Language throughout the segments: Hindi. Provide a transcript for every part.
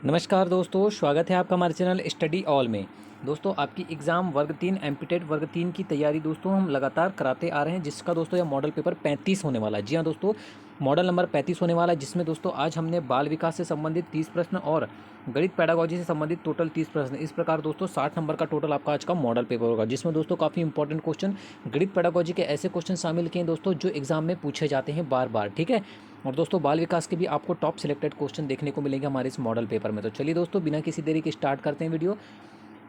नमस्कार दोस्तों, स्वागत है आपका हमारे चैनल स्टडी ऑल में। दोस्तों आपकी एग्ज़ाम वर्ग 3 एमपीटेट वर्ग 3 की तैयारी दोस्तों हम लगातार कराते आ रहे हैं, जिसका दोस्तों यह मॉडल पेपर 35 होने वाला है। जी हाँ दोस्तों, मॉडल नंबर 35 होने वाला है, जिसमें दोस्तों आज हमने बाल विकास से संबंधित 30 प्रश्न और गणित पेडागोजी से संबंधित टोटल 30 प्रश्न, इस प्रकार दोस्तों 60 नंबर का टोटल आपका आज का मॉडल पेपर होगा, जिसमें दोस्तों काफ़ी इंपॉर्टेंट क्वेश्चन गणित पेडागोजी के ऐसे क्वेश्चन शामिल किए हैं दोस्तों जो एग्जाम में पूछे जाते हैं बार बार। ठीक है, और दोस्तों बाल विकास के भी आपको टॉप सिलेक्टेड क्वेश्चन देखने को मिलेंगे हमारे इस मॉडल पेपर में। तो चलिए दोस्तों बिना किसी देरी के स्टार्ट करते हैं वीडियो।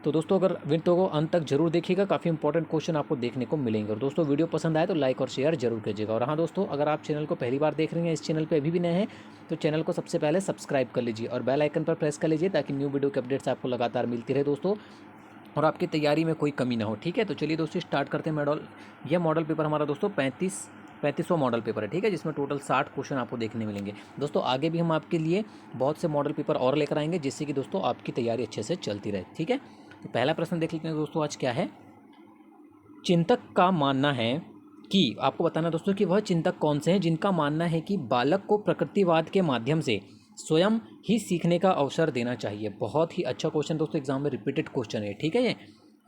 तो दोस्तों अगर वीडियो को अंत तक जरूर देखिएगा, काफ़ी इंपॉर्टेंट क्वेश्चन आपको देखने को मिलेंगे। और दोस्तों वीडियो पसंद आए तो लाइक और शेयर जरूर कीजिएगा। और हाँ दोस्तों, अगर आप चैनल को पहली बार देख रहे हैं, इस चैनल पे अभी भी नए हैं, तो चैनल को सबसे पहले सब्सक्राइब कर लीजिए और बेल आइकन पर प्रेस कर लीजिए, ताकि न्यू वीडियो के अपडेट्स आपको लगातार मिलती रहे दोस्तों, और आपकी तैयारी में कोई कमी ना हो। ठीक है, तो चलिए दोस्तों स्टार्ट करते हैं। यह मॉडल पेपर हमारा दोस्तों 35वां मॉडल पेपर है। ठीक है, जिसमें टोटल 60 क्वेश्चन आपको देखने मिलेंगे। दोस्तों आगे भी हम आपके लिए बहुत से मॉडल पेपर और लेकर आएंगे, जिससे कि दोस्तों आपकी तैयारी अच्छे से चलती रहे। ठीक है, तो पहला प्रश्न देख लेते हैं दोस्तों आज क्या है। चिंतक का मानना है कि, आपको बताना है दोस्तों कि वह चिंतक कौन से हैं जिनका मानना है कि बालक को प्रकृतिवाद के माध्यम से स्वयं ही सीखने का अवसर देना चाहिए। बहुत ही अच्छा क्वेश्चन दोस्तों, एग्जाम में रिपीटेड क्वेश्चन है। ठीक है, ये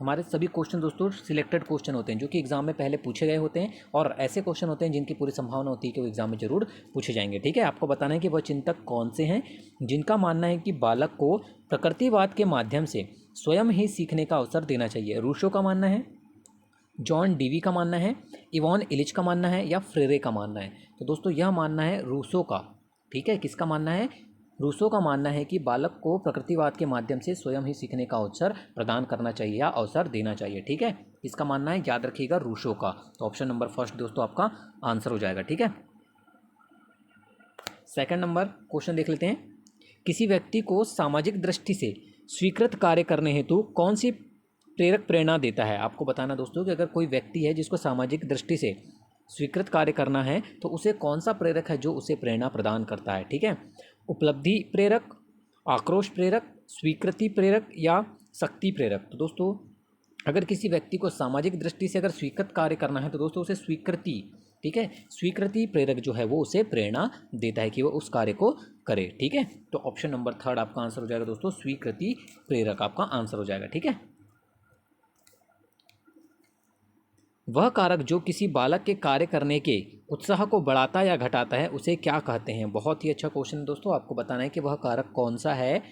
हमारे सभी क्वेश्चन दोस्तों सिलेक्टेड क्वेश्चन होते हैं, जो कि एग्जाम में पहले पूछे गए होते हैं, और ऐसे क्वेश्चन होते हैं जिनकी पूरी संभावना होती है कि वो एग्जाम में जरूर पूछे जाएंगे। ठीक है, आपको बताना है कि वह चिंतक कौन से हैं जिनका मानना है कि बालक को प्रकृतिवाद के माध्यम से स्वयं ही सीखने का अवसर देना चाहिए। रूसो का मानना है, जॉन डीवी का मानना है, इवॉन इलिच का मानना है, या फ्रेरे का मानना है। तो दोस्तों यह मानना है रूसो का। ठीक है, किसका मानना है? रूसो का मानना है कि बालक को प्रकृतिवाद के माध्यम से स्वयं ही सीखने का अवसर प्रदान करना चाहिए या अवसर देना चाहिए। ठीक है, इसका मानना है, याद रखिएगा, रूसो का। तो ऑप्शन नंबर फर्स्ट दोस्तों आपका आंसर हो जाएगा। ठीक है, सेकंड नंबर क्वेश्चन देख लेते हैं। किसी व्यक्ति को सामाजिक दृष्टि से स्वीकृत कार्य करने हेतु कौन सी प्रेरक प्रेरणा देता है? आपको बताना दोस्तों कि अगर कोई व्यक्ति है जिसको सामाजिक दृष्टि से स्वीकृत कार्य करना है, तो उसे कौन सा प्रेरक है जो उसे प्रेरणा प्रदान करता है? ठीक है, उपलब्धि प्रेरक, आक्रोश प्रेरक, स्वीकृति प्रेरक, या शक्ति प्रेरक। तो दोस्तों अगर किसी व्यक्ति को सामाजिक दृष्टि से अगर स्वीकृत कार्य करना है, तो दोस्तों उसे स्वीकृति, ठीक है, स्वीकृति प्रेरक जो है वो उसे प्रेरणा देता है कि वो उस कार्य को करे। ठीक है, तो ऑप्शन नंबर थर्ड आपका आंसर हो जाएगा दोस्तों, स्वीकृति प्रेरक आपका आंसर हो जाएगा। ठीक है, वह कारक जो किसी बालक के कार्य करने के उत्साह को बढ़ाता या घटाता है, उसे क्या कहते हैं? बहुत ही अच्छा क्वेश्चन है दोस्तों, आपको बताना है कि वह कारक कौन सा है।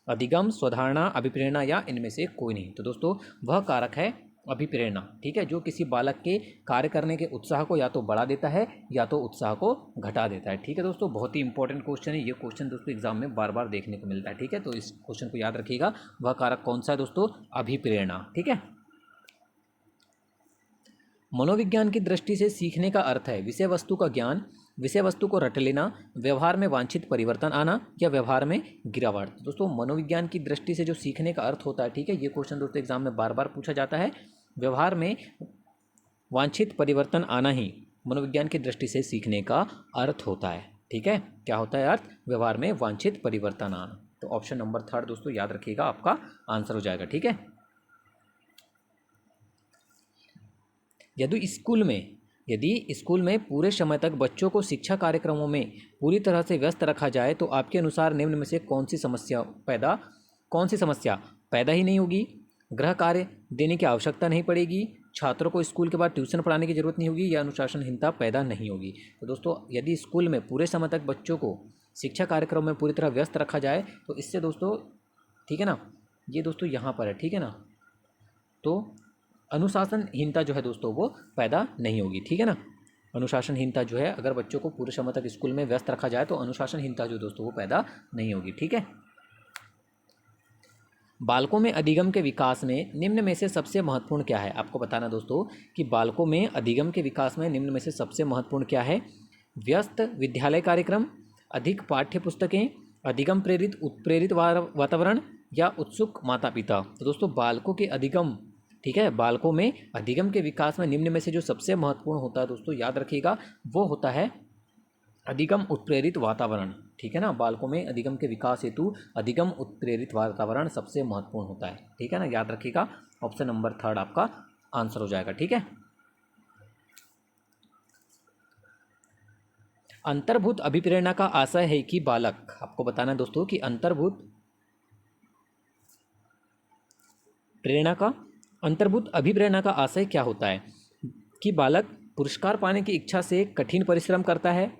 अधिगम, स्वधारणा, अभिप्रेरणा, या इनमें से कोई नहीं। तो दोस्तों वह कारक है अभिप्रेरणा। ठीक है, जो किसी बालक के कार्य करने के उत्साह को या तो बढ़ा देता है या तो उत्साह को घटा देता है। ठीक है दोस्तों, बहुत ही इंपॉर्टेंट क्वेश्चन है ये क्वेश्चन दोस्तों, एग्जाम में बार बार देखने को मिलता है। ठीक है, तो इस क्वेश्चन को याद रखिएगा, वह कारक कौन सा है दोस्तों? अभिप्रेरणा। ठीक है, मनोविज्ञान की दृष्टि से सीखने का अर्थ है विषय वस्तु का ज्ञान, विषय वस्तु को रट लेना, व्यवहार में वांछित परिवर्तन आना, या व्यवहार में गिरावट। तो दोस्तों मनोविज्ञान की दृष्टि से जो सीखने का अर्थ होता है, ठीक है, ये क्वेश्चन दोस्तों एग्जाम में बार बार पूछा जाता है। व्यवहार में वांछित परिवर्तन आना ही मनोविज्ञान की दृष्टि से सीखने का अर्थ होता है। ठीक है, क्या होता है अर्थ? व्यवहार में वांछित परिवर्तन आना। तो ऑप्शन नंबर थर्ड दोस्तों याद रखिएगा, आपका आंसर हो जाएगा। ठीक है, यदि स्कूल में पूरे समय तक बच्चों को शिक्षा कार्यक्रमों में पूरी तरह से व्यस्त रखा जाए, तो आपके अनुसार निम्न में से कौन सी समस्या पैदा ही नहीं होगी? गृह कार्य देने की आवश्यकता नहीं पड़ेगी, छात्रों को स्कूल के बाद ट्यूशन पढ़ाने की जरूरत नहीं होगी, या अनुशासनहीनता पैदा नहीं होगी? तो दोस्तों यदि स्कूल में पूरे समय तक बच्चों को शिक्षा कार्यक्रम में पूरी तरह व्यस्त रखा जाए, तो इससे दोस्तों, ठीक है ना, ये दोस्तों यहाँ पर है, ठीक है ना, तो अनुशासनहीनता जो है दोस्तों वो पैदा नहीं होगी। ठीक है ना, अनुशासनहीनता जो है, अगर बच्चों को पूरे समय तक स्कूल में व्यस्त रखा जाए तो अनुशासनहीनता जो दोस्तों वो पैदा नहीं होगी। ठीक है, बालकों में अधिगम के विकास में निम्न में से सबसे महत्वपूर्ण क्या है? आपको बताना दोस्तों कि बालकों में अधिगम के विकास में निम्न में से सबसे महत्वपूर्ण क्या है? व्यस्त विद्यालय कार्यक्रम, अधिक पाठ्य पुस्तकें, अधिगम प्रेरित उत्प्रेरित वातावरण, या उत्सुक माता पिता। तो दोस्तों बालकों के अधिगम, ठीक है, बालकों में अधिगम के विकास में निम्न में से जो सबसे महत्वपूर्ण होता है दोस्तों, याद रखिएगा, वो होता है अधिगम उत्प्रेरित वातावरण। ठीक है ना, बालकों में अधिगम के विकास हेतु अधिगम उत्प्रेरित वातावरण सबसे महत्वपूर्ण होता है। ठीक है ना, याद रखिएगा, ऑप्शन नंबर थर्ड आपका आंसर हो जाएगा। ठीक है, अंतर्भूत अभिप्रेरणा का आशय है कि बालक, आपको बताना है दोस्तों कि अंतर्भूत प्रेरणा का अंतर्भूत अभिप्रेरणा का आशय क्या होता है? कि बालक पुरस्कार पाने की इच्छा से कठिन परिश्रम करता है,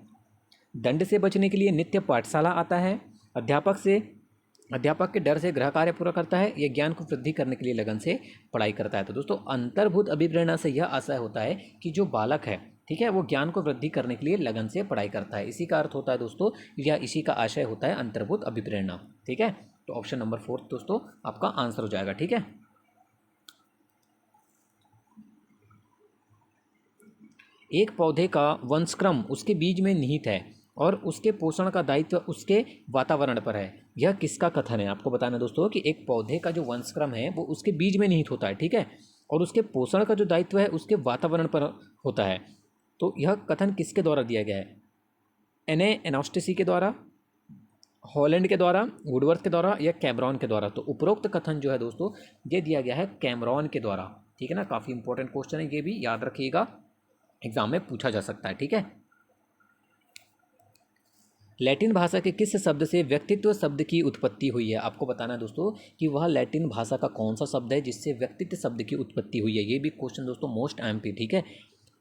दंड से बचने के लिए नित्य पाठशाला आता है, अध्यापक के डर से गृह कार्य पूरा करता है, या ज्ञान को वृद्धि करने के लिए लगन से पढ़ाई करता है। तो दोस्तों अंतर्भूत अभिप्रेरणा से यह आशय होता है कि जो बालक है, ठीक है, वो ज्ञान को वृद्धि करने के लिए लगन से पढ़ाई करता है। इसी का अर्थ होता है दोस्तों, या इसी का आशय होता है अंतर्भूत अभिप्रेरणा। ठीक है, तो ऑप्शन नंबर 4 दोस्तों आपका आंसर हो जाएगा। ठीक है, एक पौधे का वंशक्रम उसके बीज में निहित है और उसके पोषण का दायित्व उसके वातावरण पर है। यह किसका कथन है? आपको बताना दोस्तों कि एक पौधे का जो वंशक्रम है वो उसके बीज में निहित होता है, ठीक है, और उसके पोषण का जो दायित्व है उसके वातावरण पर होता है। तो यह कथन किसके द्वारा दिया गया है? एने एनास्टेसी के द्वारा, हॉलैंड के द्वारा, वुडवर्थ के द्वारा, या कैमरॉन के द्वारा? तो उपरोक्त कथन जो है दोस्तों ये दिया गया है कैमरॉन के द्वारा। ठीक है ना, काफ़ी इंपॉर्टेंट क्वेश्चन है, ये भी याद रखिएगा, एग्जाम में पूछा जा सकता है। ठीक है, लैटिन भाषा के किस शब्द से व्यक्तित्व शब्द की उत्पत्ति हुई है? आपको बताना है दोस्तों कि वह लैटिन भाषा का कौन सा शब्द है जिससे व्यक्तित्व शब्द की उत्पत्ति हुई है। ये भी क्वेश्चन दोस्तों मोस्ट एमपी। ठीक है,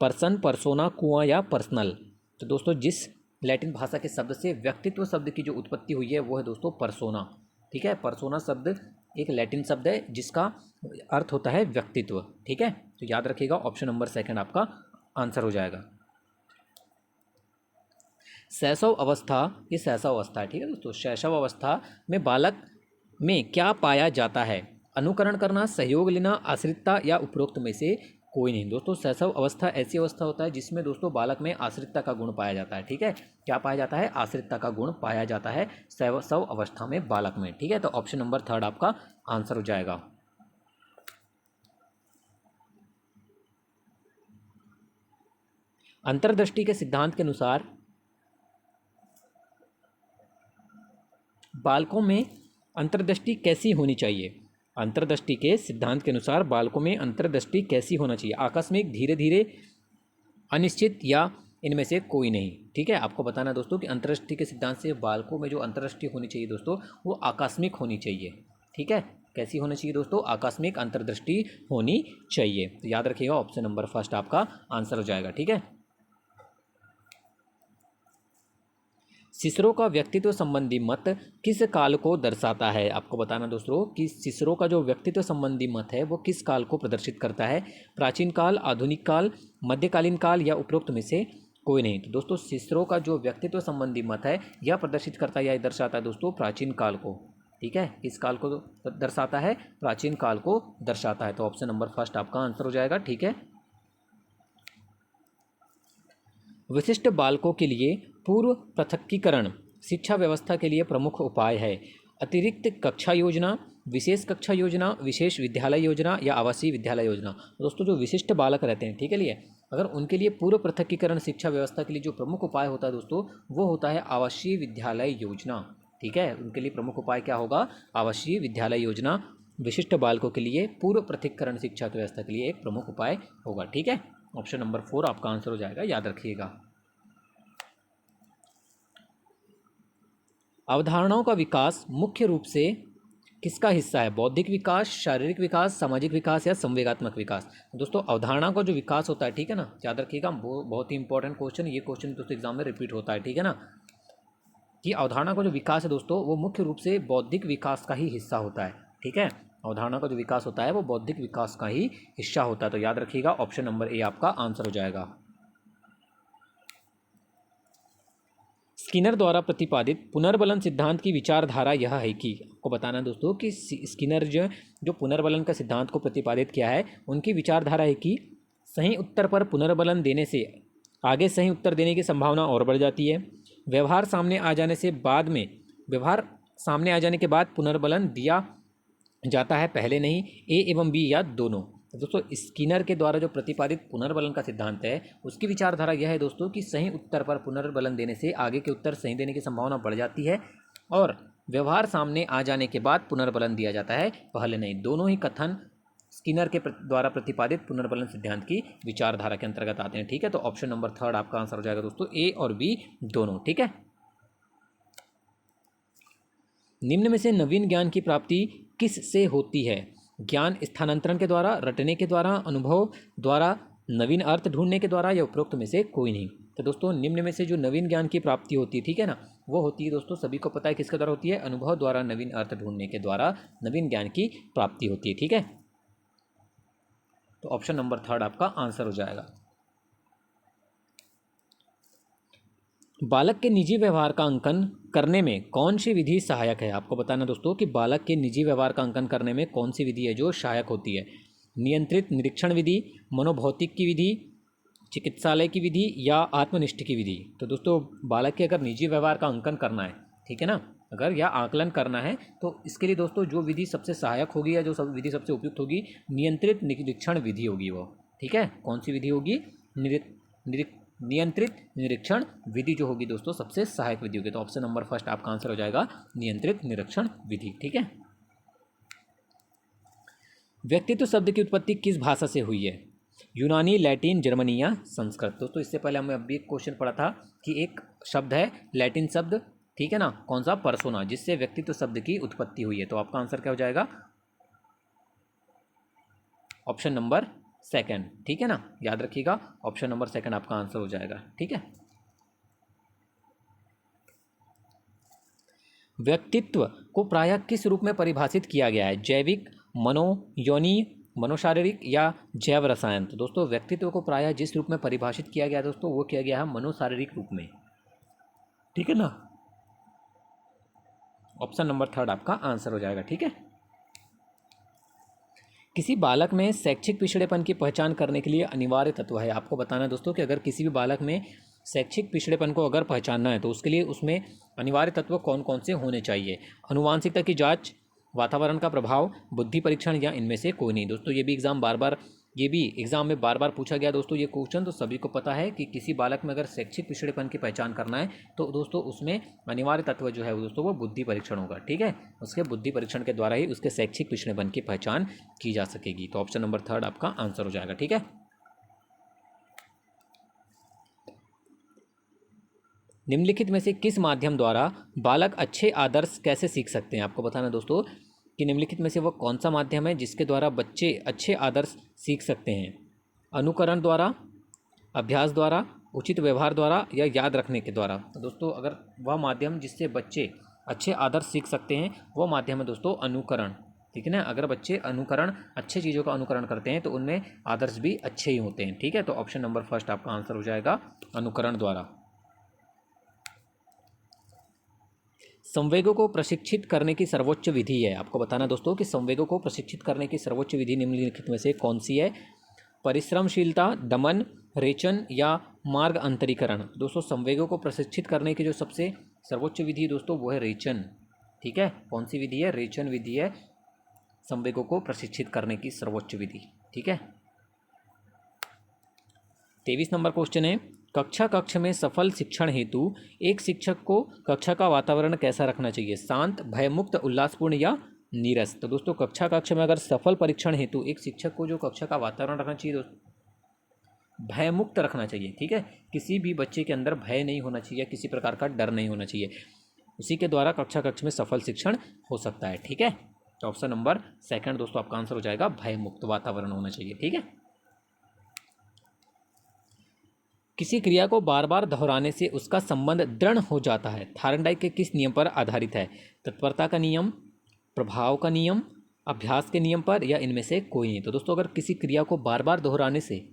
पर्सन, परसोना, कुआं या पर्सनल? तो दोस्तों जिस लैटिन भाषा के शब्द से व्यक्तित्व शब्द की जो उत्पत्ति हुई है वो है दोस्तों परसोना। ठीक है, परसोना शब्द एक लैटिन शब्द है जिसका अर्थ होता है व्यक्तित्व। ठीक है, तो याद रखिएगा, ऑप्शन नंबर 2 आपका आंसर हो जाएगा। शैशव अवस्था, ये शैशव अवस्था है, ठीक है दोस्तों, शैशव अवस्था में बालक में क्या पाया जाता है? अनुकरण करना, सहयोग लेना, आश्रितता, या उपरोक्त में से कोई नहीं? दोस्तों शैशव अवस्था ऐसी अवस्था होता है जिसमें दोस्तों बालक में आश्रितता का गुण पाया जाता है। ठीक है, क्या पाया जाता है? आश्रितता का गुण पाया जाता है शैशव अवस्था में बालक में। ठीक है, तो ऑप्शन नंबर 3 आपका आंसर हो जाएगा। अंतर्दृष्टि के सिद्धांत के अनुसार बालकों में अंतर्दृष्टि कैसी होनी चाहिए? अंतर्दृष्टि के सिद्धांत के अनुसार बालकों में अंतर्दृष्टि कैसी होना चाहिए? आकस्मिक, धीरे धीरे, अनिश्चित, या इनमें से कोई नहीं? ठीक है, आपको बताना दोस्तों कि अंतर्दृष्टि के सिद्धांत से बालकों में जो अंतर्दृष्टि होनी चाहिए दोस्तों वो आकस्मिक होनी चाहिए। ठीक है, कैसी होनी चाहिए दोस्तों? आकस्मिक अंतर्दृष्टि होनी चाहिए। तो याद रखिएगा, ऑप्शन नंबर 1 आपका आंसर हो जाएगा। ठीक है, सिसरो का व्यक्तित्व संबंधी मत किस काल को दर्शाता है? आपको बताना दोस्तों कि सिसरो का जो व्यक्तित्व संबंधी मत है वो किस काल को प्रदर्शित करता है? प्राचीन काल, आधुनिक काल, मध्यकालीन काल, या उपरोक्त में से कोई नहीं? तो दोस्तों सिसरो का जो व्यक्तित्व संबंधी मत है यह प्रदर्शित करता है या दर्शाता है दोस्तों प्राचीन काल को। ठीक है, किस काल को दर्शाता है? प्राचीन काल को दर्शाता है। तो ऑप्शन नंबर 1 आपका आंसर हो जाएगा। ठीक है, विशिष्ट बालकों के लिए पूर्व पृथक्कीकरण शिक्षा व्यवस्था के लिए प्रमुख उपाय है। अतिरिक्त कक्षा योजना, विशेष कक्षा योजना, विशेष विद्यालय योजना, या आवासीय विद्यालय योजना? दोस्तों जो विशिष्ट बालक रहते हैं, ठीक है लिए, अगर उनके लिए पूर्व पृथक्कीकरण शिक्षा व्यवस्था के लिए जो प्रमुख उपाय होता है दोस्तों वो होता है आवासीय विद्यालय योजना। ठीक है, उनके लिए प्रमुख उपाय क्या होगा? आवासीय विद्यालय योजना विशिष्ट बालकों के लिए पूर्व पृथक्कीकरण शिक्षा व्यवस्था के लिए एक प्रमुख उपाय होगा। ठीक है, ऑप्शन नंबर 4 आपका आंसर हो जाएगा, याद रखिएगा। अवधारणाओं का विकास मुख्य रूप से किसका हिस्सा है? बौद्धिक विकास, शारीरिक विकास, सामाजिक विकास, या संवेगात्मक विकास? दोस्तों अवधारणा का जो विकास होता है, ठीक है ना, याद रखिएगा, बहुत ही इंपॉर्टेंट क्वेश्चन, ये क्वेश्चन दोस्तों एग्जाम में रिपीट होता है। ठीक है ना, कि अवधारणा का जो विकास है दोस्तों वो मुख्य रूप से बौद्धिक विकास का ही हिस्सा होता है। ठीक है, अवधारणा का जो विकास होता है वो बौद्धिक विकास का ही हिस्सा होता है। तो याद रखिएगा, ऑप्शन नंबर ए आपका आंसर हो जाएगा। स्किनर द्वारा प्रतिपादित पुनर्बलन सिद्धांत की विचारधारा यह है कि, आपको बताना है दोस्तों कि स्किनर जो पुनर्बलन का सिद्धांत को प्रतिपादित किया है उनकी विचारधारा है कि सही उत्तर पर पुनर्बलन देने से आगे सही उत्तर देने की संभावना और बढ़ जाती है। व्यवहार सामने आ जाने के बाद पुनर्बलन दिया जाता है, पहले नहीं, ए एवं बी या दोनों। दोस्तों स्किनर के द्वारा जो प्रतिपादित पुनर्बलन का सिद्धांत है उसकी विचारधारा यह है दोस्तों कि सही उत्तर पर पुनर्बलन देने से आगे के उत्तर सही देने की संभावना बढ़ जाती है और व्यवहार सामने आ जाने के बाद पुनर्बलन दिया जाता है, पहले नहीं। दोनों ही कथन स्किनर के द्वारा प्रतिपादित पुनर्बलन सिद्धांत की विचारधारा के अंतर्गत आते हैं। ठीक है, तो ऑप्शन नंबर 3 आपका आंसर हो जाएगा दोस्तों, ए और बी दोनों। ठीक है, निम्न में से नवीन ज्ञान की प्राप्ति किस से होती है? ज्ञान स्थानांतरण के द्वारा, रटने के द्वारा, अनुभव द्वारा, नवीन अर्थ ढूंढने के द्वारा या उपरोक्त में से कोई नहीं। तो दोस्तों निम्न में से जो नवीन ज्ञान की प्राप्ति होती है, ठीक है ना, वो होती है दोस्तों, सभी को पता है किसके द्वारा होती है, अनुभव द्वारा, नवीन अर्थ ढूंढने के द्वारा नवीन ज्ञान की प्राप्ति होती है। ठीक है, तो ऑप्शन नंबर 3 आपका आंसर हो जाएगा। बालक के निजी व्यवहार का अंकन करने में कौन सी विधि सहायक है? आपको बताना दोस्तों कि बालक के निजी व्यवहार का अंकन करने में कौन सी विधि है जो सहायक होती है। नियंत्रित निरीक्षण विधि, मनोभौतिक की विधि, चिकित्सालय की विधि या आत्मनिष्ठ की विधि। तो दोस्तों बालक के अगर निजी व्यवहार का अंकन करना है, ठीक है ना, अगर या आकलन करना है, तो इसके लिए दोस्तों जो विधि सबसे सहायक होगी या जो सब विधि सबसे उपयुक्त होगी, नियंत्रित निरीक्षण विधि होगी वो। ठीक है, कौन सी विधि होगी? नियंत्रित निरीक्षण विधि जो होगी दोस्तों सबसे सहायक विधि होगी। तो ऑप्शन नंबर फर्स्ट आपका आंसर हो जाएगा नियंत्रित निरीक्षण विधि। ठीक है, व्यक्तित्व शब्द की उत्पत्ति किस भाषा से हुई है? यूनानी, लैटिन, जर्मनी या संस्कृत। दोस्तों इससे पहले हमें अभी एक क्वेश्चन पढ़ा था कि एक शब्द है लैटिन शब्द, ठीक है ना, कौन सा? पर्सोना, जिससे व्यक्तित्व शब्द की उत्पत्ति हुई है। तो आपका आंसर क्या हो जाएगा? Option number second. ठीक है ना, याद रखिएगा, ऑप्शन नंबर सेकंड आपका आंसर हो जाएगा। ठीक है, व्यक्तित्व को प्रायः किस रूप में परिभाषित किया गया है? जैविक, मनोयोनी, मनोशारीरिक या जैव रसायन। तो दोस्तों व्यक्तित्व को प्रायः जिस रूप में परिभाषित किया गया है दोस्तों, वो किया गया है मनोशारीरिक रूप में। ठीक है ना, ऑप्शन नंबर 3 आपका आंसर हो जाएगा। ठीक है, किसी बालक में शैक्षिक पिछड़ेपन की पहचान करने के लिए अनिवार्य तत्व है। आपको बताना है दोस्तों कि अगर किसी भी बालक में शैक्षिक पिछड़ेपन को अगर पहचानना है तो उसके लिए उसमें अनिवार्य तत्व कौन कौन से होने चाहिए? अनुवांशिकता की जांच, वातावरण का प्रभाव, बुद्धि परीक्षण या इनमें से कोई नहीं। दोस्तों ये भी एग्जाम में बार बार पूछा गया दोस्तों ये क्वेश्चन। तो सभी को पता है कि किसी बालक में अगर शैक्षिक पिछड़ेपन की पहचान करना है तो दोस्तों उसमें अनिवार्य तत्व जो है वो दोस्तों वो बुद्धि परीक्षण होगा। ठीक है, उसके बुद्धि परीक्षण के द्वारा ही उसके शैक्षिक पिछड़ेपन की पहचान की जा सकेगी। तो ऑप्शन नंबर 3 आपका आंसर हो जाएगा। ठीक है, निम्नलिखित में से किस माध्यम द्वारा बालक अच्छे आदर्श कैसे सीख सकते हैं? आपको बताना दोस्तों कि निम्नलिखित में से वो कौन सा माध्यम है जिसके द्वारा बच्चे अच्छे आदर्श सीख सकते हैं? अनुकरण द्वारा, अभ्यास द्वारा, उचित व्यवहार द्वारा या याद रखने के द्वारा। तो दोस्तों अगर वह माध्यम जिससे बच्चे अच्छे आदर्श सीख सकते हैं वो माध्यम है दोस्तों अनुकरण। ठीक है ना, अगर बच्चे अच्छे चीज़ों का अनुकरण करते हैं तो उनमें आदर्श भी अच्छे ही होते हैं। ठीक है, तो ऑप्शन नंबर फर्स्ट आपका आंसर हो जाएगा अनुकरण द्वारा। संवेगों को प्रशिक्षित करने की सर्वोच्च विधि है। आपको बताना दोस्तों कि संवेगों को प्रशिक्षित करने की सर्वोच्च विधि निम्नलिखित में से कौन सी है? परिश्रमशीलता, दमन, रेचन या मार्ग अंतरीकरण। दोस्तों संवेगों को प्रशिक्षित करने की जो सबसे सर्वोच्च विधि दोस्तों वो है रेचन। ठीक है, कौन सी विधि है? रेचन विधि है संवेगों को प्रशिक्षित करने की सर्वोच्च विधि। ठीक है, 23 नंबर क्वेश्चन है, कक्ष में सफल शिक्षण हेतु एक शिक्षक को कक्षा का वातावरण कैसा रखना चाहिए? शांत, भयमुक्त, उल्लासपूर्ण या नीरस। तो दोस्तों कक्ष में अगर सफल परीक्षण हेतु एक शिक्षक को जो कक्षा का वातावरण रखना चाहिए दोस्तों भयमुक्त रखना चाहिए। ठीक है, किसी भी बच्चे के अंदर भय नहीं होना चाहिए, किसी प्रकार का डर नहीं होना चाहिए, उसी के द्वारा कक्ष में सफल शिक्षण हो सकता है। ठीक है, तो ऑप्शन नंबर सेकंड दोस्तों आपका आंसर हो जाएगा, भयमुक्त वातावरण होना चाहिए। ठीक है, किसी क्रिया को बार बार दोहराने से उसका संबंध दृढ़ हो जाता है, थार्नडाइक के किस नियम पर आधारित है? तत्परता का नियम, प्रभाव का नियम, अभ्यास के नियम पर या इनमें से कोई नहीं। तो दोस्तों अगर किसी क्रिया को बार बार दोहराने से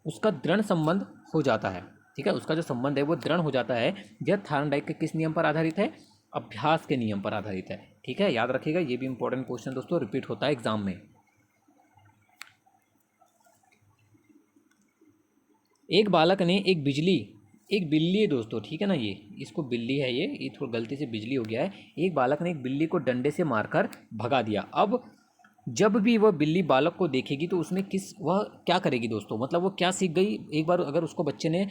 उसका दृढ़ संबंध हो जाता है, ठीक है, उसका जो संबंध है वो दृढ़ हो जाता है, यह थार्नडाइक के किस नियम पर आधारित है? अभ्यास के नियम पर आधारित है। ठीक है, याद रखिएगा, ये भी इंपॉर्टेंट क्वेश्चन दोस्तों रिपीट होता है एग्जाम में। एक बालक ने एक बिल्ली है दोस्तों, ठीक है ना, ये इसको बिल्ली है, ये थोड़ा गलती से बिजली हो गया है। एक बालक ने एक बिल्ली को डंडे से मारकर भगा दिया। अब जब भी वह बिल्ली बालक को देखेगी तो उसमें वह क्या करेगी दोस्तों? मतलब वो क्या सीख गई? एक बार अगर उसको बच्चे ने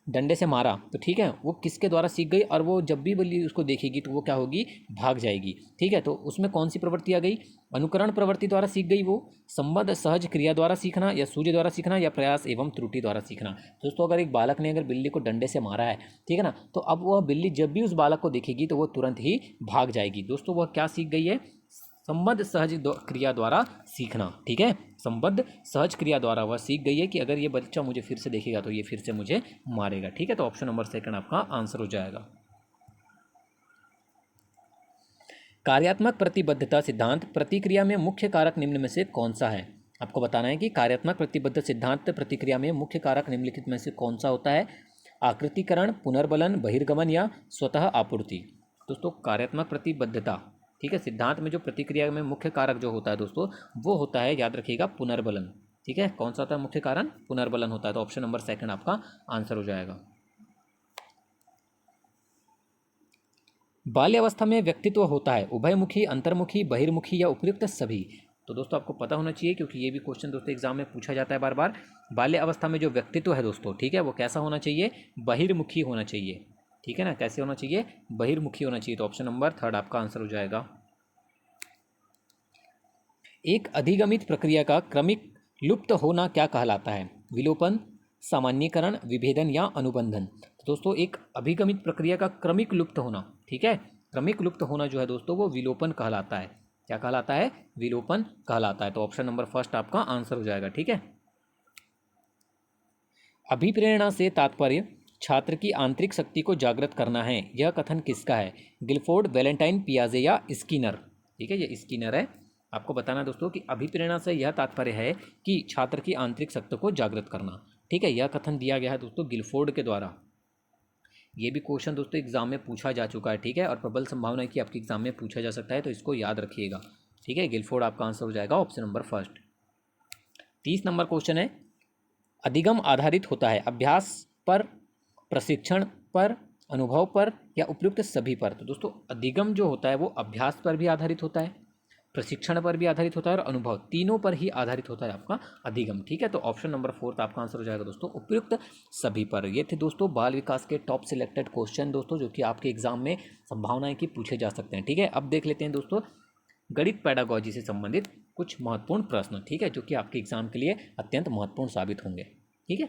डंडे से मारा तो ठीक है, वो किसके द्वारा सीख गई, और वो जब भी बिल्ली उसको देखेगी तो वो क्या होगी, भाग जाएगी। ठीक है, तो उसमें कौन सी प्रवृत्ति आ गई, अनुकरण प्रवृत्ति द्वारा सीख गई वो, संबद्ध सहज क्रिया द्वारा सीखना, या सूर्य द्वारा सीखना, या प्रयास एवं त्रुटि द्वारा सीखना। दोस्तों अगर एक बालक ने अगर बिल्ली को डंडे से मारा है, ठीक है ना, तो अब वह बिल्ली जब भी उस बालक को देखेगी तो वो तुरंत ही भाग जाएगी। दोस्तों वह क्या सीख गई है, संबद्ध सहज क्रिया द्वारा सीखना। ठीक है, संबद्ध सहज क्रिया द्वारा वह सीख गई है कि अगर ये बच्चा मुझे फिर से देखेगा तो ये फिर से मुझे मारेगा। ठीक है, तो ऑप्शन नंबर सेकंड आपका आंसर हो जाएगा। कार्यात्मक प्रतिबद्धता सिद्धांत प्रतिक्रिया में मुख्य कारक निम्न में से कौन सा है। आपको बताना है कि कार्यात्मक प्रतिबद्ध सिद्धांत प्रतिक्रिया में मुख्य कारक निम्नलिखित में से कौन सा होता है, आकृतिकरण, पुनर्बलन, बहिर्गमन या स्वतः आपूर्ति। दोस्तों कार्यात्मक प्रतिबद्धता, ठीक है, सिद्धांत में जो प्रतिक्रिया में मुख्य कारक जो होता है दोस्तों वो होता है, याद रखिएगा, पुनर्बलन। ठीक है, कौन सा होता है मुख्य कारण, पुनर्बलन होता है। तो ऑप्शन नंबर सेकंड आपका आंसर हो जाएगा। बाल्यावस्था में व्यक्तित्व होता है उभयमुखी, अंतर्मुखी, बहिर्मुखी या उपयुक्त सभी। तो दोस्तों आपको पता होना चाहिए क्योंकि ये भी क्वेश्चन दोस्तों एग्जाम में पूछा जाता है बार बार। बाल्य अवस्था में जो व्यक्तित्व है दोस्तों, ठीक है, वो कैसा होना चाहिए, बहिर्मुखी होना चाहिए। ठीक है ना, कैसे होना चाहिए, बहिर्मुखी होना चाहिए। तो ऑप्शन नंबर थर्ड आपका आंसर हो जाएगा। एक अधिगमित प्रक्रिया का क्रमिक लुप्त होना क्या कहलाता है, विलोपन, सामान्यीकरण, विभेदन या अनुबंधन। तो दोस्तों एक अभिगमित प्रक्रिया का क्रमिक लुप्त होना, ठीक है, क्रमिक लुप्त होना जो है दोस्तों वो विलोपन कहलाता है। क्या कहलाता है, विलोपन कहलाता है। तो ऑप्शन नंबर फर्स्ट आपका आंसर हो जाएगा। ठीक है, अभिप्रेरणा से तात्पर्य छात्र की आंतरिक शक्ति को जागृत करना है, यह कथन किसका है, गिलफोर्ड, वैलेंटाइन, पियाजे या स्किनर। ठीक है, ये स्किनर है। आपको बताना दोस्तों कि अभिप्रेरणा से यह तात्पर्य है कि छात्र की आंतरिक शक्ति को जागृत करना। ठीक है, यह कथन दिया गया है दोस्तों गिलफोर्ड के द्वारा। ये भी क्वेश्चन दोस्तों एग्जाम में पूछा जा चुका है। ठीक है, और प्रबल संभावना है कि आपके एग्जाम में पूछा जा सकता है, तो इसको याद रखिएगा। ठीक है, गिलफोर्ड आपका आंसर हो जाएगा, option number first. 30 number question है, अधिगम आधारित होता है अभ्यास पर, प्रशिक्षण पर, अनुभव पर या उपयुक्त सभी पर। तो दोस्तों अधिगम जो होता है वो अभ्यास पर भी आधारित होता है, प्रशिक्षण पर भी आधारित होता है और अनुभव, तीनों पर ही आधारित होता है आपका अधिगम। ठीक है, तो ऑप्शन नंबर फोर्थ आपका आंसर हो जाएगा दोस्तों, उपयुक्त सभी पर। ये थे दोस्तों बाल विकास के टॉप सिलेक्टेड क्वेश्चन दोस्तों, जो कि आपके एग्जाम में संभावना है कि पूछे जा सकते हैं। ठीक है, अब देख लेते हैं दोस्तों गणित पेडागॉजी से संबंधित कुछ महत्वपूर्ण प्रश्न। ठीक है, जो कि आपके एग्जाम के लिए अत्यंत महत्वपूर्ण साबित होंगे। ठीक है,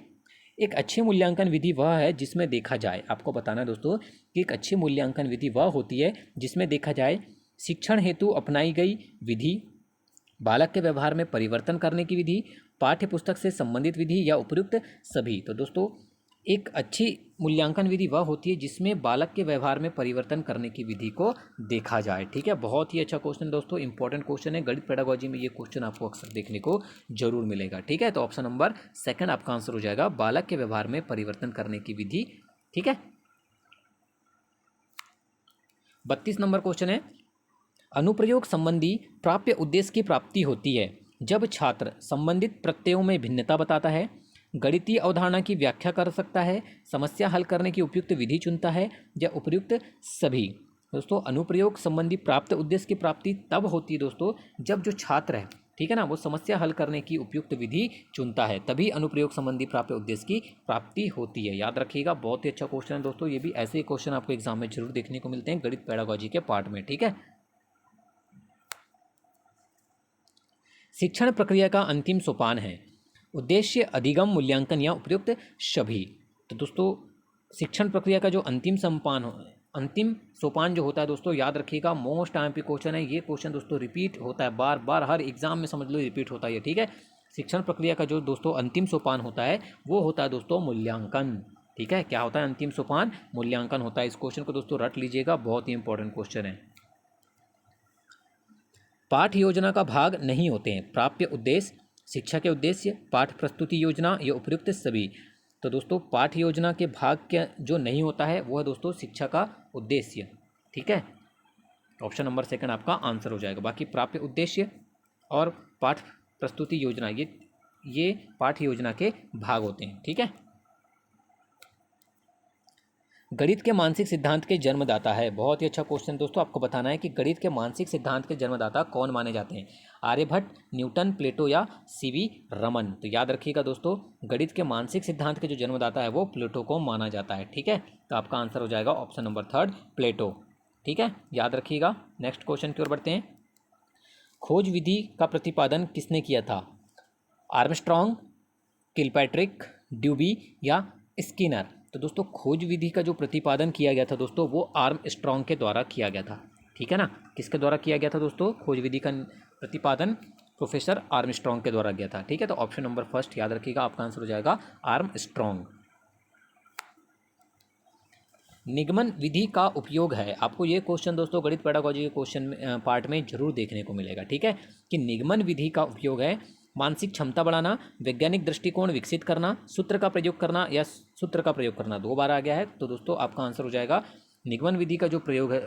एक अच्छी मूल्यांकन विधि वह है जिसमें देखा जाए, आपको बताना है दोस्तों कि एक अच्छी मूल्यांकन विधि वह होती है जिसमें देखा जाए शिक्षण हेतु अपनाई गई विधि, बालक के व्यवहार में परिवर्तन करने की विधि, पाठ्य पुस्तक से संबंधित विधि या उपयुक्त सभी। तो दोस्तों एक अच्छी मूल्यांकन विधि वह होती है जिसमें बालक के व्यवहार में परिवर्तन करने की विधि को देखा जाए। ठीक है, बहुत ही अच्छा क्वेश्चन दोस्तों, इंपॉर्टेंट क्वेश्चन है। गणित पेडागॉजी में ये क्वेश्चन आपको अक्सर देखने को जरूर मिलेगा। ठीक है, तो ऑप्शन नंबर सेकंड आपका आंसर हो जाएगा, बालक के व्यवहार में परिवर्तन करने की विधि। ठीक है, 32 नंबर क्वेश्चन है, अनुप्रयोग संबंधी प्राप्य उद्देश्य की प्राप्ति होती है जब छात्र संबंधित प्रत्ययों में भिन्नता बताता है, गणितीय अवधारणा की व्याख्या कर सकता है, समस्या हल करने की उपयुक्त विधि चुनता है या उपयुक्त सभी। दोस्तों अनुप्रयोग संबंधी प्राप्त उद्देश्य की प्राप्ति तब होती है दोस्तों जब जो छात्र है, ठीक है ना, वो समस्या हल करने की उपयुक्त विधि चुनता है, तभी अनुप्रयोग संबंधी प्राप्त उद्देश्य की प्राप्ति होती है। याद रखिएगा, बहुत ही अच्छा क्वेश्चन है दोस्तों, ये भी ऐसे क्वेश्चन आपको एग्जाम में जरूर देखने को मिलते हैं गणित पेडागॉजी के पार्ट में। ठीक है, शिक्षण प्रक्रिया का अंतिम सोपान है उद्देश्य, अधिगम, मूल्यांकन या उपयुक्त सभी। तो दोस्तों शिक्षण प्रक्रिया का जो अंतिम सोपान जो होता है दोस्तों, याद रखिएगा, मोस्ट आईएमपी क्वेश्चन है ये। क्वेश्चन दोस्तों रिपीट होता है बार बार, हर एग्जाम में समझ लो रिपीट होता है ये। ठीक है, शिक्षण प्रक्रिया का जो दोस्तों अंतिम सोपान होता है वो होता है दोस्तों मूल्यांकन। ठीक है, क्या होता है अंतिम सोपान, मूल्यांकन होता है। इस क्वेश्चन को दोस्तों रट लीजिएगा, बहुत ही इंपॉर्टेंट क्वेश्चन है। पाठ योजना का भाग नहीं होते हैं प्राप्य उद्देश्य, शिक्षा के उद्देश्य, पाठ प्रस्तुति योजना या उपयुक्त सभी। तो दोस्तों पाठ योजना के भाग के जो नहीं होता है वो है दोस्तों शिक्षा का उद्देश्य। ठीक है, ऑप्शन नंबर सेकंड आपका आंसर हो जाएगा। बाकी प्राप्य उद्देश्य और पाठ प्रस्तुति योजना ये पाठ योजना के भाग होते हैं। ठीक है, गणित के मानसिक सिद्धांत के जन्मदाता है। बहुत ही अच्छा क्वेश्चन दोस्तों, आपको बताना है कि गणित के मानसिक सिद्धांत के जन्मदाता कौन माने जाते हैं। आर्यभट्ट, न्यूटन, प्लेटो या सीवी रमन। तो याद रखिएगा दोस्तों, गणित के मानसिक सिद्धांत के जो जन्मदाता है वो प्लेटो को माना जाता है। ठीक है, तो आपका आंसर हो जाएगा ऑप्शन नंबर 3 प्लेटो। ठीक है, याद रखिएगा। नेक्स्ट क्वेश्चन की ओर बढ़ते हैं। खोज विधि का प्रतिपादन किसने किया था? आर्मस्ट्रॉन्ग, किलपैट्रिक, ड्यूबी या स्किनर। तो दोस्तों खोज विधि का जो प्रतिपादन किया गया था दोस्तों वो आर्मस्ट्रॉन्ग के द्वारा किया गया था। ठीक है ना, किसके द्वारा किया गया था दोस्तों? खोज विधि का प्रतिपादन प्रोफेसर आर्मस्ट्रॉन्ग के द्वारा किया था। ठीक है, तो ऑप्शन नंबर फर्स्ट याद रखिएगा, आपका आंसर हो जाएगा आर्मस्ट्रॉन्ग। निगमन विधि का उपयोग है। आपको ये क्वेश्चन दोस्तों गणित पेडागोजी के क्वेश्चन पार्ट में जरूर देखने को मिलेगा। ठीक है, कि निगमन विधि का उपयोग है मानसिक क्षमता बढ़ाना, वैज्ञानिक दृष्टिकोण विकसित करना, सूत्र का प्रयोग करना या सूत्र का प्रयोग करना। 2 बार आ गया है, तो दोस्तों आपका आंसर हो जाएगा निगमन विधि का जो प्रयोग है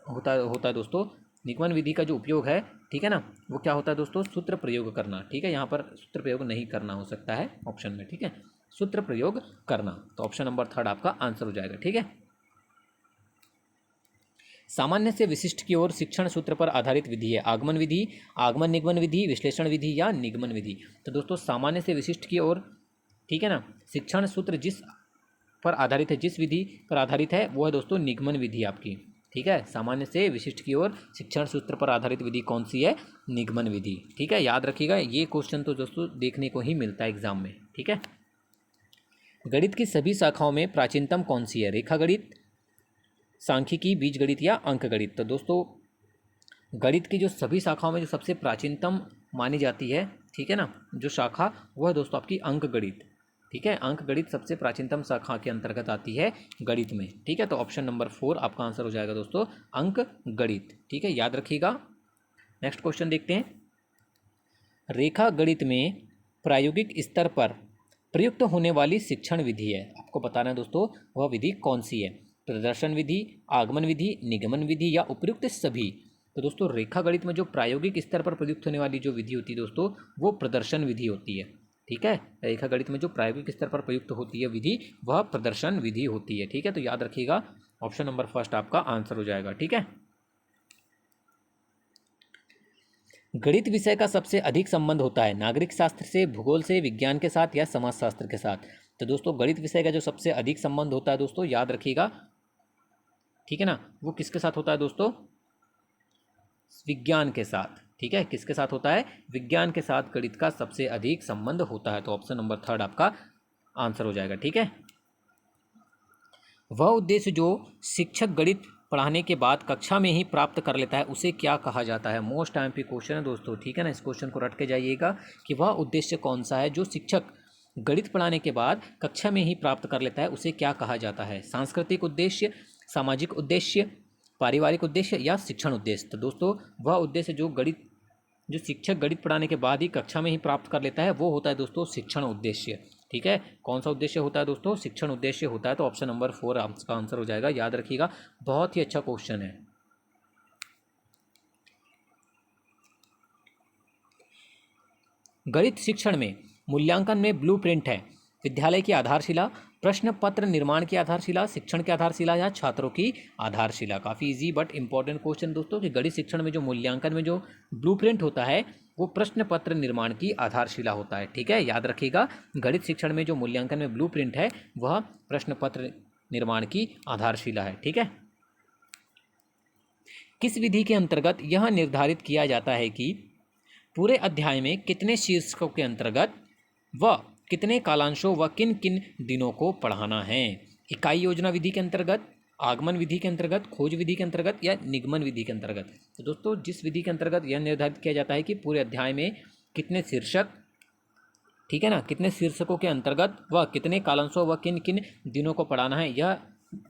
होता है दोस्तों, निगमन विधि का जो उपयोग है, ठीक है ना, वो क्या होता है दोस्तों? सूत्र प्रयोग करना। ठीक है, यहाँ पर सूत्र प्रयोग नहीं करना हो सकता है ऑप्शन में। ठीक है, सूत्र प्रयोग करना, तो ऑप्शन नंबर 3 आपका आंसर हो जाएगा। ठीक है, सामान्य से विशिष्ट की ओर शिक्षण सूत्र पर आधारित विधि है। आगमन विधि, आगमन निगमन विधि, विश्लेषण विधि या निगमन विधि। तो दोस्तों सामान्य से विशिष्ट की ओर, ठीक है ना, शिक्षण सूत्र जिस पर आधारित है, जिस विधि पर आधारित है वो है दोस्तों निगमन विधि आपकी। ठीक है, सामान्य से विशिष्ट की ओर शिक्षण सूत्र पर आधारित विधि कौन सी है? निगमन विधि। ठीक है, याद रखिएगा, ये क्वेश्चन तो दोस्तों देखने को ही मिलता है एग्जाम में। ठीक है, गणित की सभी शाखाओं में प्राचीनतम कौन सी है? रेखा गणित, सांख्यिकी, बीजगणित या अंकगणित। तो दोस्तों गणित की जो सभी शाखाओं में जो सबसे प्राचीनतम मानी जाती है, ठीक है ना, जो शाखा, वो है दोस्तों आपकी अंकगणित। ठीक है, अंकगणित सबसे प्राचीनतम शाखा के अंतर्गत आती है गणित में। ठीक है, तो ऑप्शन नंबर 4 आपका आंसर हो जाएगा दोस्तों अंकगणित। ठीक है, याद रखिएगा। नेक्स्ट क्वेश्चन देखते हैं। रेखा गणित में प्रायोगिक स्तर पर प्रयुक्त होने वाली शिक्षण विधि है, आपको बताना है दोस्तों वह विधि कौन सी है? प्रदर्शन विधि, आगमन विधि, निगमन विधि या उपयुक्त सभी। तो दोस्तों रेखा गणित में जो प्रायोगिक स्तर पर प्रयुक्त होने वाली जो विधि होती है दोस्तों वो प्रदर्शन विधि होती है। ठीक है, रेखा गणित में जो प्रायोगिक स्तर पर प्रयुक्त होती है विधि वह प्रदर्शन विधि होती है। ठीक है, तो याद रखिएगा, ऑप्शन नंबर फर्स्ट आपका आंसर हो जाएगा। ठीक है, गणित विषय का सबसे अधिक संबंध होता है नागरिक शास्त्र से, भूगोल से, विज्ञान के साथ या समाजशास्त्र के साथ। तो दोस्तों गणित विषय का जो सबसे अधिक संबंध होता है दोस्तों, याद रखिएगा, ठीक है ना, वो किसके साथ होता है दोस्तों? विज्ञान के साथ। ठीक है, किसके साथ होता है? विज्ञान के साथ गणित का सबसे अधिक संबंध होता है, तो ऑप्शन नंबर 3 आपका आंसर हो जाएगा। ठीक है, वह उद्देश्य जो शिक्षक गणित पढ़ाने के बाद कक्षा में ही प्राप्त कर लेता है उसे क्या कहा जाता है? मोस्ट टाइम पे क्वेश्चन है दोस्तों। ठीक है ना, इस क्वेश्चन को रट के जाइएगा कि वह उद्देश्य कौन सा है जो शिक्षक गणित पढ़ाने के बाद कक्षा में ही प्राप्त कर लेता है उसे क्या कहा जाता है? सांस्कृतिक उद्देश्य, सामाजिक उद्देश्य, पारिवारिक उद्देश्य या शिक्षण उद्देश्य। तो दोस्तों वह उद्देश्य जो शिक्षक गणित पढ़ाने के बाद ही कक्षा में ही प्राप्त कर लेता है वो होता है दोस्तों शिक्षण उद्देश्य। ठीक है, कौन सा उद्देश्य होता है दोस्तों? शिक्षण उद्देश्य होता है, तो ऑप्शन नंबर 4 आपका आंसर हो जाएगा। याद रखिएगा, बहुत ही अच्छा क्वेश्चन है। गणित शिक्षण में मूल्यांकन में ब्लूप्रिंट है विद्यालय की आधारशिला, प्रश्न पत्र निर्माण की आधारशिला, शिक्षण की आधारशिला या छात्रों की आधारशिला। काफ़ी इजी बट इंपॉर्टेंट क्वेश्चन दोस्तों कि गणित शिक्षण में जो मूल्यांकन में जो ब्लूप्रिंट होता है वो प्रश्न पत्र निर्माण की आधारशिला होता है। ठीक है, याद रखिएगा, गणित शिक्षण में जो मूल्यांकन में ब्लूप्रिंट है वह प्रश्न पत्र निर्माण की आधारशिला है। ठीक है, किस विधि के अंतर्गत यह निर्धारित किया जाता है कि पूरे अध्याय में कितने शीर्षकों के अंतर्गत व कितने कालांशों व किन किन दिनों को पढ़ाना है? इकाई योजना विधि के अंतर्गत, आगमन विधि के अंतर्गत, खोज विधि के अंतर्गत या निगमन विधि के अंतर्गत। तो दोस्तों जिस विधि के अंतर्गत यह निर्धारित किया जाता है कि पूरे अध्याय में कितने शीर्षक, ठीक है ना, कितने शीर्षकों के अंतर्गत व कितने कालांशों व किन किन दिनों को पढ़ाना है, यह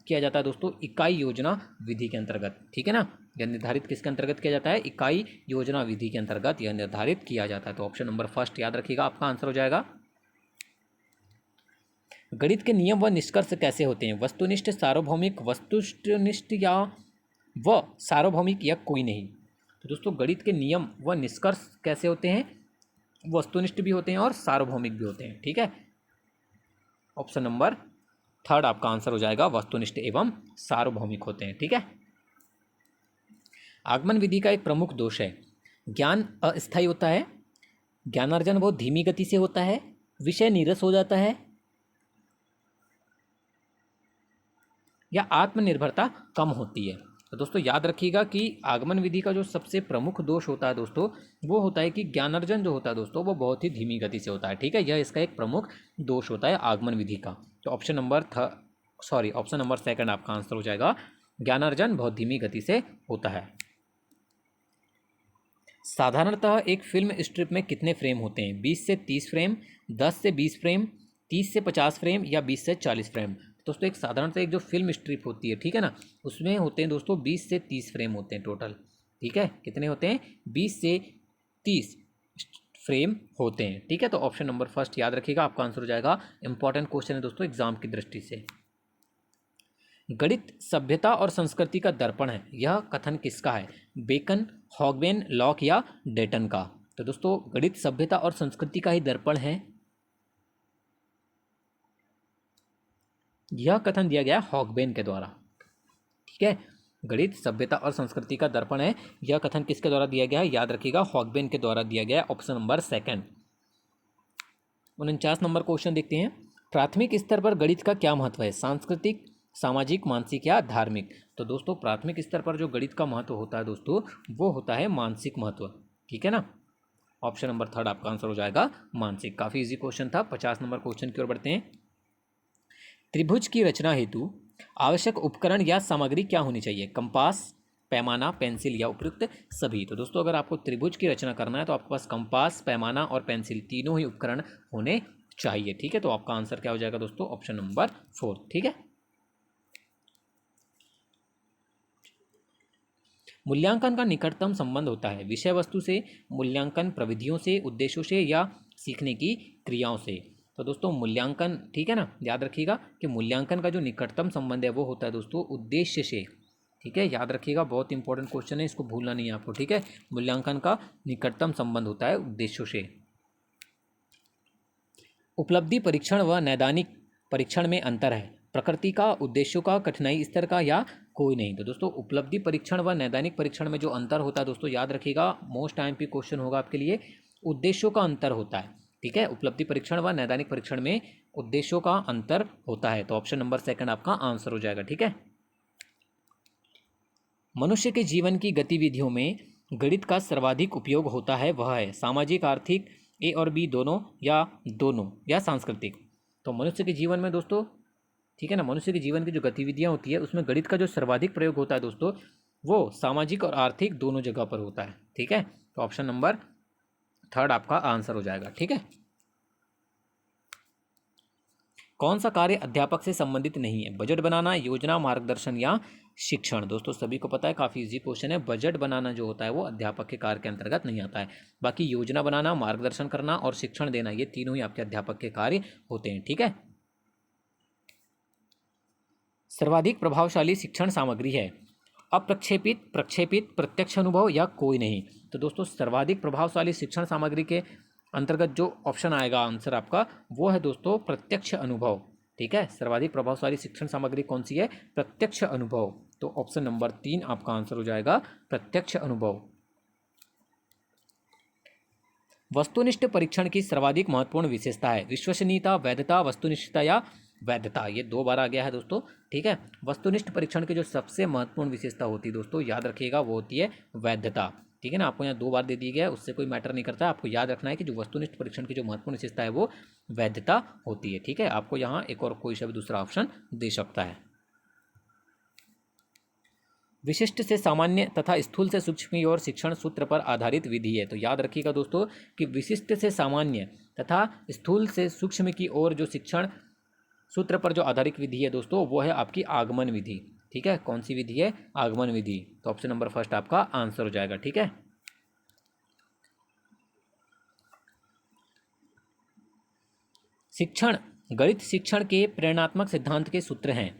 किया जाता है दोस्तों इकाई योजना विधि के अंतर्गत। ठीक है ना, यह निर्धारित किसके अंतर्गत किया जाता है? इकाई योजना विधि के अंतर्गत यह निर्धारित किया जाता है, तो ऑप्शन नंबर फर्स्ट याद रखिएगा, आपका आंसर हो जाएगा। गणित के नियम व निष्कर्ष कैसे होते हैं? वस्तुनिष्ठ, सार्वभौमिक, वस्तुनिष्ठ या व सार्वभौमिक या कोई नहीं। तो दोस्तों गणित के नियम व निष्कर्ष कैसे होते हैं? वस्तुनिष्ठ भी होते हैं और सार्वभौमिक भी होते हैं। ठीक है, ऑप्शन नंबर थर्ड आपका आंसर हो जाएगा वस्तुनिष्ठ एवं सार्वभौमिक होते हैं। ठीक है। आगमन विधि का एक प्रमुख दोष है, ज्ञान अस्थायी होता है, ज्ञानार्जन बहुत धीमी गति से होता है, विषय नीरस हो जाता है, या आत्मनिर्भरता कम होती है। तो दोस्तों याद रखिएगा कि आगमन विधि का जो सबसे प्रमुख दोष होता है दोस्तों, वो होता है कि ज्ञानार्जन जो होता है दोस्तों वो बहुत ही धीमी गति से होता है। ठीक है, यह इसका एक प्रमुख दोष होता है आगमन विधि का। तो ऑप्शन नंबर सेकंड आपका आंसर हो जाएगा, ज्ञानार्जन बहुत धीमी गति से होता है। साधारणतः एक फिल्म स्ट्रिप में कितने फ्रेम होते हैं? 20 से 30 फ्रेम, 10 से 20 फ्रेम, 30 से 50 फ्रेम, या 20 से 40 फ्रेम। दोस्तों एक साधारणतः एक जो फिल्म स्ट्रिप होती है, ठीक है ना, उसमें होते हैं दोस्तों 20 से 30 फ्रेम होते हैं टोटल। ठीक है, कितने होते हैं? 20 से 30 फ्रेम होते हैं। ठीक है, तो ऑप्शन नंबर फर्स्ट याद रखिएगा, आपका आंसर हो जाएगा। इंपॉर्टेंट क्वेश्चन है दोस्तों एग्जाम की दृष्टि से। गणित सभ्यता और संस्कृति का दर्पण है, यह कथन किसका है? बेकन, हॉगबेन, लॉक या डेटन का? तो दोस्तों गणित सभ्यता और संस्कृति का ही दर्पण है, यह कथन दिया गया हॉगबेन के द्वारा। ठीक है, गणित सभ्यता और संस्कृति का दर्पण है, यह कथन किसके द्वारा दिया गया है? याद रखिएगा हॉगबेन के द्वारा दिया गया है। Option number second. 49 number question देखते हैं। प्राथमिक स्तर पर गणित का क्या महत्व है? सांस्कृतिक, सामाजिक, मानसिक या धार्मिक? तो दोस्तों प्राथमिक स्तर पर जो गणित का महत्व होता है दोस्तों, वो होता है मानसिक महत्व। ठीक है ना, ऑप्शन नंबर थर्ड आपका आंसर हो जाएगा मानसिक। काफ़ी इजी क्वेश्चन था। 50 नंबर क्वेश्चन की ओर बढ़ते हैं। त्रिभुज की रचना हेतु आवश्यक उपकरण या सामग्री क्या होनी चाहिए? कंपास, पैमाना, पेंसिल या उपयुक्त सभी? तो दोस्तों अगर आपको त्रिभुज की रचना करना है तो आपके पास कंपास, पैमाना और पेंसिल तीनों ही उपकरण होने चाहिए। ठीक है, तो आपका आंसर क्या हो जाएगा दोस्तों? Option number 4। ठीक है। मूल्यांकन का निकटतम संबंध होता है विषय वस्तु से, मूल्यांकन प्रविधियों से, उद्देश्यों से या सीखने की क्रियाओं से? तो दोस्तों मूल्यांकन, ठीक है ना, याद रखिएगा कि मूल्यांकन का जो निकटतम संबंध है वो होता है दोस्तों उद्देश्य से। ठीक है, याद रखिएगा, बहुत इंपॉर्टेंट क्वेश्चन है, इसको भूलना नहीं है आपको। ठीक है, मूल्यांकन का निकटतम संबंध होता है उद्देश्यों से। उपलब्धि परीक्षण व नैदानिक परीक्षण में अंतर है? प्रकृति का, उद्देश्यों का, कठिनाई स्तर का या कोई नहीं? तो दोस्तों उपलब्धि परीक्षण व नैदानिक परीक्षण में जो अंतर होता है दोस्तों, याद रखिएगा, मोस्ट आईएमपी क्वेश्चन होगा आपके लिए, उद्देश्यों का अंतर होता है। ठीक है, उपलब्धि परीक्षण व नैदानिक परीक्षण में उद्देश्यों का अंतर होता है। तो ऑप्शन नंबर सेकंड आपका आंसर हो जाएगा। ठीक है। मनुष्य के जीवन की गतिविधियों में गणित का सर्वाधिक उपयोग होता है, वह है सामाजिक, आर्थिक, ए और बी दोनों या सांस्कृतिक? तो मनुष्य के जीवन में दोस्तों, ठीक है ना, मनुष्य के जीवन की जो गतिविधियां होती है उसमें गणित का जो सर्वाधिक प्रयोग होता है दोस्तों, वो सामाजिक और आर्थिक दोनों जगह पर होता है। ठीक है, तो ऑप्शन नंबर थर्ड आपका आंसर हो जाएगा। ठीक है। कौन सा कार्य अध्यापक से संबंधित नहीं है? बजट बनाना, योजना, मार्गदर्शन या शिक्षण? दोस्तों सभी को पता है, काफ़ी इजी क्वेश्चन है। बजट बनाना जो होता है वो अध्यापक के कार्य के अंतर्गत नहीं आता है। बाकी योजना बनाना, मार्गदर्शन करना और शिक्षण देना, ये तीनों ही आपके अध्यापक के कार्य होते हैं। ठीक है। सर्वाधिक प्रभावशाली शिक्षण सामग्री है? अप्रक्षेपित, प्रक्षेपित, प्रत्यक्ष अनुभव या कोई नहीं? तो दोस्तों सर्वाधिक प्रभावशाली शिक्षण सामग्री के अंतर्गत जो ऑप्शन आएगा आंसर आपका, वो है दोस्तों प्रत्यक्ष अनुभव। ठीक है, सर्वाधिक प्रभावशाली शिक्षण सामग्री कौन सी है? प्रत्यक्ष अनुभव। तो ऑप्शन नंबर 3 आपका आंसर हो जाएगा प्रत्यक्ष अनुभव। वस्तुनिष्ठ परीक्षण की सर्वाधिक महत्वपूर्ण विशेषता है? विश्वसनीयता, वैधता, वस्तुनिष्ठता या वैधता? ये 2 बार आ गया है दोस्तों। ठीक है, वस्तुनिष्ठ परीक्षण की जो सबसे महत्वपूर्ण विशेषता होती है दोस्तों, याद रखिएगा, वो होती है वैधता। ठीक है ना, आपको यहाँ 2 बार दे दी गया है, उससे कोई मैटर नहीं करता। आपको याद रखना है कि जो वस्तुनिष्ठ परीक्षण की जो महत्वपूर्ण विशेषता है वो वैधता होती है। ठीक है, आपको यहाँ एक और कोई सा भी दूसरा ऑप्शन दे सकता है। विशिष्ट से सामान्य तथा स्थूल से सूक्ष्म की ओर शिक्षण सूत्र पर आधारित विधि है? तो याद रखिएगा दोस्तों कि विशिष्ट से सामान्य तथा स्थूल से सूक्ष्म की ओर जो शिक्षण सूत्र पर जो आधारित विधि है दोस्तों, वो है आपकी आगमन विधि। ठीक है, कौन सी विधि है? आगमन विधि। तो ऑप्शन नंबर फर्स्ट आपका आंसर हो जाएगा। ठीक है। शिक्षण, गणित शिक्षण के प्रेरणात्मक सिद्धांत के सूत्र हैं?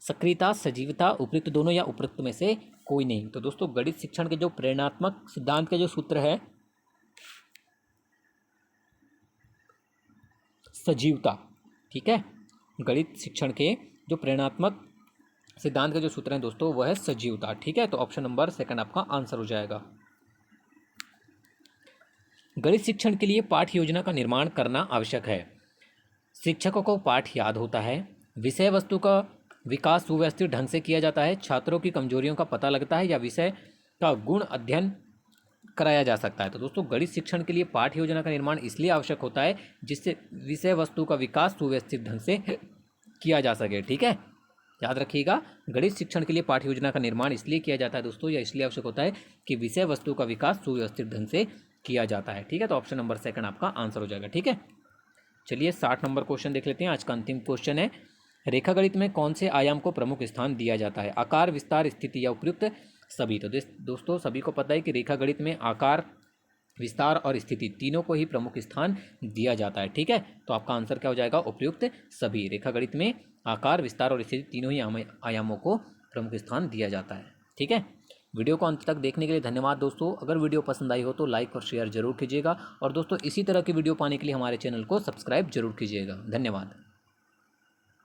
सक्रियता, सजीवता, उपयुक्त दोनों या उपयुक्त में से कोई नहीं? तो दोस्तों गणित शिक्षण के जो प्रेरणात्मक सिद्धांत के जो सूत्र है, सजीवता। ठीक है, गणित शिक्षण के जो प्रेरणात्मक सिद्धांत के जो सूत्र हैं दोस्तों वह है सजीवता। ठीक है, तो ऑप्शन नंबर सेकंड आपका आंसर हो जाएगा। गणित शिक्षण के लिए पाठ्य योजना का निर्माण करना आवश्यक है। शिक्षकों को पाठ याद होता है, विषय वस्तु का विकास सुव्यवस्थित ढंग से किया जाता है, छात्रों की कमजोरियों का पता लगता है, या विषय का गुण अध्ययन कराया जा सकता है। तो दोस्तों गणित शिक्षण के लिए पाठ्य योजना का निर्माण इसलिए आवश्यक होता है जिससे विषय वस्तु का विकास सुव्यवस्थित ढंग से किया जा सके। ठीक है, याद रखिएगा, गणित शिक्षण के लिए पाठ्य योजना का निर्माण इसलिए किया जाता है दोस्तों, या इसलिए आवश्यक होता है कि विषय वस्तु का विकास सुव्यवस्थित ढंग से किया जाता है। ठीक है, तो ऑप्शन नंबर सेकंड आपका आंसर हो जाएगा। ठीक है, चलिए 60 नंबर क्वेश्चन देख लेते हैं। आज का अंतिम क्वेश्चन है, रेखागणित में कौन से आयाम को प्रमुख स्थान दिया जाता है? आकार, विस्तार, स्थिति या उपयुक्त सभी। तो दोस्तों सभी को पता है कि रेखागणित में आकार, विस्तार और स्थिति तीनों को ही प्रमुख स्थान दिया जाता है। ठीक है, तो आपका आंसर क्या हो जाएगा? उपयुक्त सभी। रेखागणित में आकार, विस्तार और स्थिति तीनों ही आयामों को प्रमुख स्थान दिया जाता है। ठीक है, वीडियो को अंत तक देखने के लिए धन्यवाद दोस्तों। अगर वीडियो पसंद आई हो तो लाइक और शेयर जरूर कीजिएगा, और दोस्तों इसी तरह की वीडियो पाने के लिए हमारे चैनल को सब्सक्राइब जरूर कीजिएगा। धन्यवाद।